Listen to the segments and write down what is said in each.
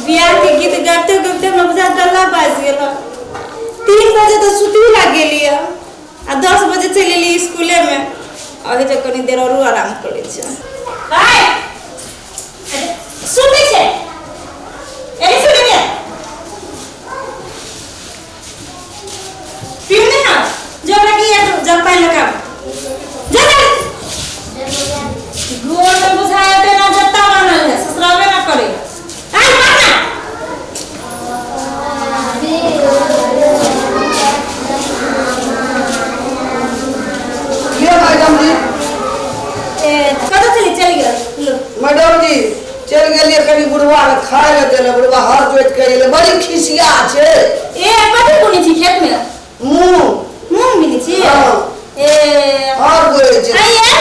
बियाह के गीत गाते गाते हम बुझा डल्ला बाज गेल 3 बजे तो सुती लाग गेली आ 10 बजे चली गेली स्कूले में अभी जो कनी देर और आराम करे छ भाई सुनै छै एली सुनै ने पीने ना जो लगी है जब पानी लगा जा गोर में बुझाया ते ना जत्ता बनल है ससुराले ना करे आई मारना ये मैडम जी कदो चली गया मैडम जी चल गेलिए कनी बुढ़वा खाए ले देले बुढ़वा हर जोत के गेले बड़ी खिसिया छे ए कथि कोनी छी खेत में मुंह मिली छी हां ए और बोले छे आइए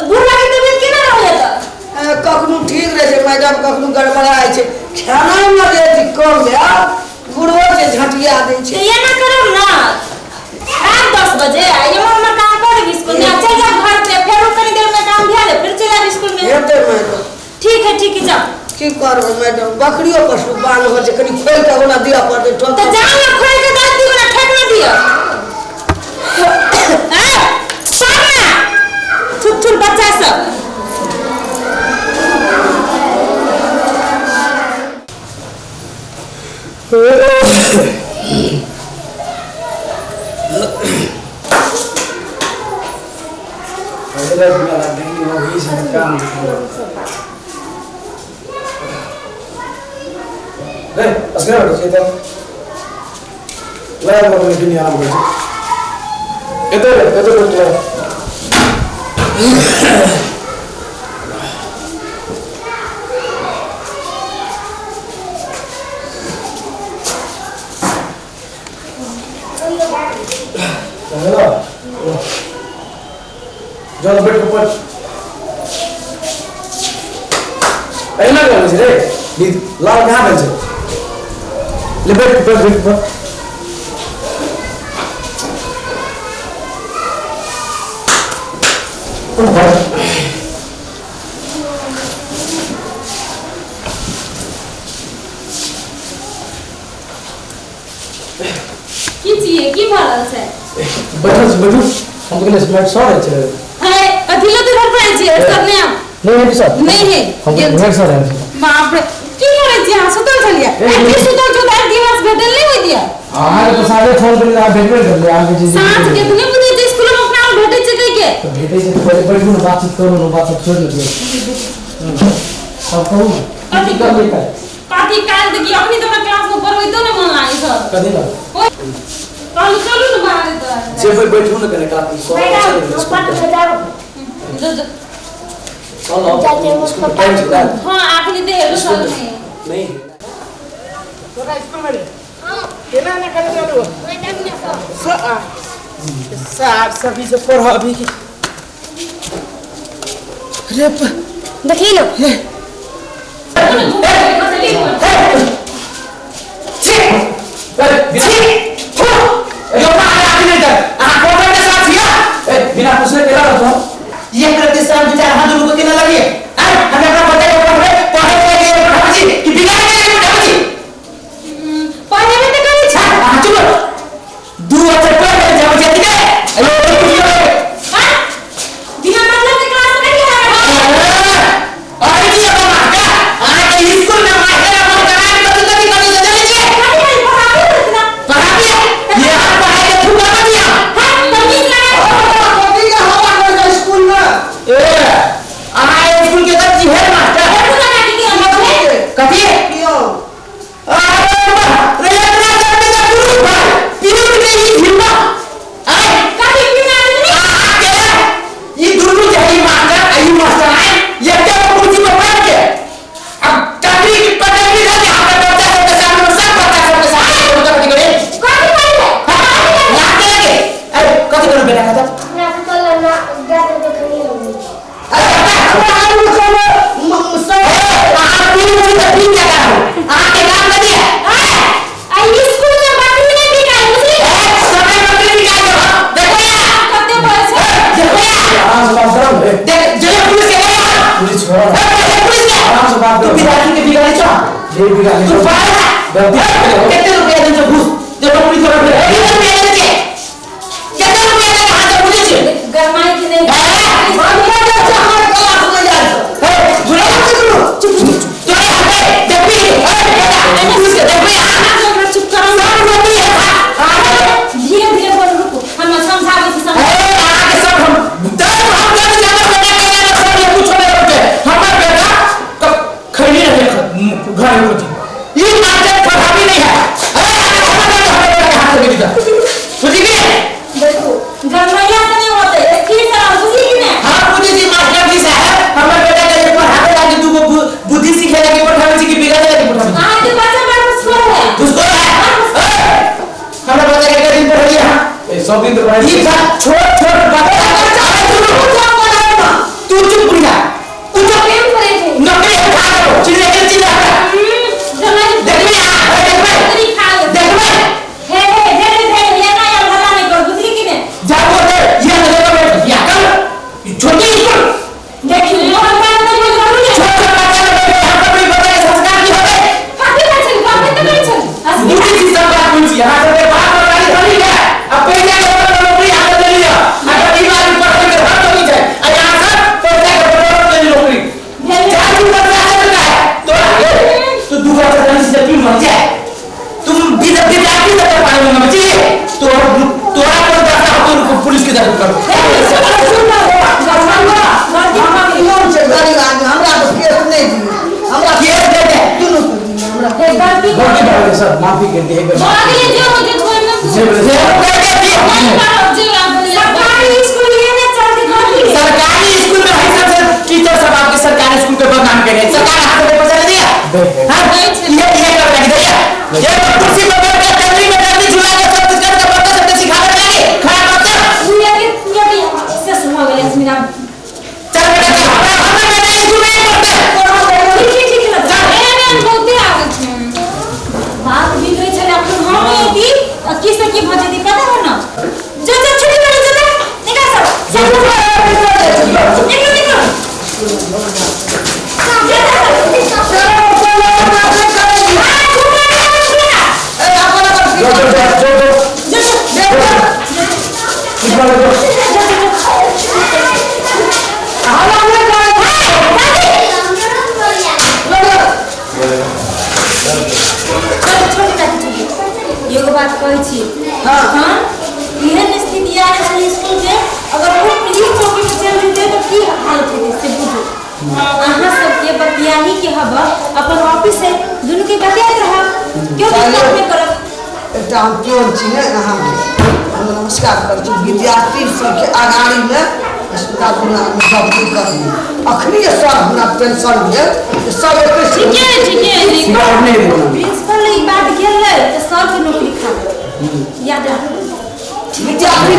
बुढ़वा के तबीयत केना रहले त कखनु ठीक रहे छे मैडम कखनु गड़बड़ाय छे खाना में दे दी कम या बुढ़वा से झटिया दे छे ये ना करो ना रात 10 बजे आइए हम काम करे स्कूल में चल जा घर पे फिर कनी देर में काम ध्यान फिर चला स्कूल में हेते मैडम ठीक है जा की करब मैडम बकरियों पशु बांध हो जे कनी खोल के ओना दिया पड़ते तो जा ना खोल के दांत दी ना ठेक ना दिया सामना छुट बच्चा सब पहले बुला ला देंगे वो ही सब काम रे असगर हो जे तो ला वो में दुनिया आ गई ये तो बोल चलो बैठ ऊपर ऐना कर रे दी लाल कहां बन से ले बैठ ऊपर की चाहिए की भरल से बैठ हम तो स्मार्ट शॉट है है अथिलो तो घर पर छी सब ने नहीं सर नहीं है हम घर सर है बाप रे की करे छी हां सुतल छलिए ए सुतल जो 10 दिवस भेटल नहीं होई दिया आरे तो सारे फोन कर ले भेट कर ले आगे जी साथ कितने बुझे जे स्कूल में अपना भेटे छै कह के तो भेटे से पहले बैठो ना बातचीत करो ना बात छोड़ दो सब कहूं कथि कर लेता है काठी काल देखी अपनी तो क्लास में पढ़बै तो न मन लागे सर कदी ना चल चलो ना बाहर तो जे पर बैठो ना करे काफी सो चलो टाइम से हां आपने दे हेलो सर नहीं तोरा स्कूल में हां केना ना करे चलो मैडम ने सार सभी से पढ़ अभी के रे देखी लो बिना पूछे केला रखो ये करते साल बेचारा हाथ रुको केना लगी हमें अपना बताए पढ़े के भाजी कि बिगाड़ के भाजी पढ़े में तो करी छा चलो दू अक्षर पढ़ के जाओ जल्दी करे अरे हां बिना मतलब के क्लास में नहीं आ रहा अरे ये ये भी गाली तू पागल है कितने रुपए दे जो घूस जो नौकरी कर रहे हैं कितने रुपए दे कितने रुपए दे हां तो मुझे छे गरमाई की नहीं हम क्या करते हमारे क्लास में जाए ए बुरा चुप चुप तो देखी पुलिस के देखी चुप करो धीरे धीरे बोल रुको हम समझावे से समझ आगे सब हम दस हम कर जाना बेटा सब ये कुछ नहीं होते हमारा बेटा कब खड़ी रहे घर में होती ये मार्केट प्रभावी नहीं है अरे हाथ में गिरा बुझी गए देखो गरमाइया से नहीं होते इसकी तरह बुझी कि नहीं हां बुझी जी मास्टर जी साहब हमारा बेटा के पढ़ाने लगे तू बुद्धि सीखेगा कि पढ़ाने की बिगाड़ने लगी पढ़ाने हां तो बच्चा बड़ा स्कूल है उसको हमारा बच्चा के दिन पढ़ लिया ए सब दिन तो ये बात छोड़ छोड़ बात तू चुप बुढ़िया तू तो प्रेम करे थे नौकरी खा लो चिल्ला के चिल्ला जमाई देख ले तेरी खा लो देख ले हे लेना या भला नहीं कर बुझी कि नहीं जा बोल ये लगा या कर छोटी स्कूल देखिए मोहन बात तो बोल रही है छोटा बच्चा लगे यहां पर भी बताए संस्कार की होवे काफी तो नहीं चल बुद्धि की सब बात पूछी यहां से बात कर गाड़ी खड़ी है अब पैसा नौकरी हाथ में ले लिया अगर ई बात पढ़ने के हाथ नहीं जाए और यहां से पैसा का बरोबर ले नौकरी चालू कर रहा है तो दूसरा तरह से क्यों मर जाए तुम विद्यार्थी से कर पाएंगे ना बच्चे तो तोरा को दस तो पुलिस के दर करो हम से गरीब आदमी हमरा तो केस नहीं दी हमरा केस दे दे दुनू को दी हमरा गलती गलती कर सर माफी कर दे मांगे जो मुझे छोड़ ना सरकारी स्कूल ये ना चलती गलती सरकारी स्कूल में भाई साहब टीचर सब आपके सरकारी स्कूल के बदनाम कर रहे हैं सरकार हाथ में पैसा नहीं दिया हां ये कर रही है ये कुर्सी पर बैठ कर जल्दी में जल्दी झूला के सब कुछ करके बच्चा सबको सिखाने लगे खड़ा बच्चा ये से सुना गया इसमें चल बेटा हमारा बेटा स्कूल में पढ़ता है ठीक है बहुते आ गए बात बिगड़े चले अपन हम ये की किसे की भजे दी पता है ना जो छुट्टी कर दे निकाल सब निकल निकल एगो बात कहै छी हां एहन स्थिति आ छै स्कूल के अगर कोई पुलिस चौकी में चल जेते तो की हालत होते से बुझो अहाँ सब के बतियाही के हब अपन ऑफिस से दुनु के बतियात रह क्यों दिक्कत में करब एकटा हम केओ छी ने अहाँ हम नमस्कार कर छी विद्यार्थी सब के आगाड़ी में अस्पताल में भर्ती कर अखनी सर हमरा पेंशन भेल सब ठीक है नहीं देना प्रिंसिपल ई बात गेलै तो सब के नौकरी खा याद रख विद्यार्थी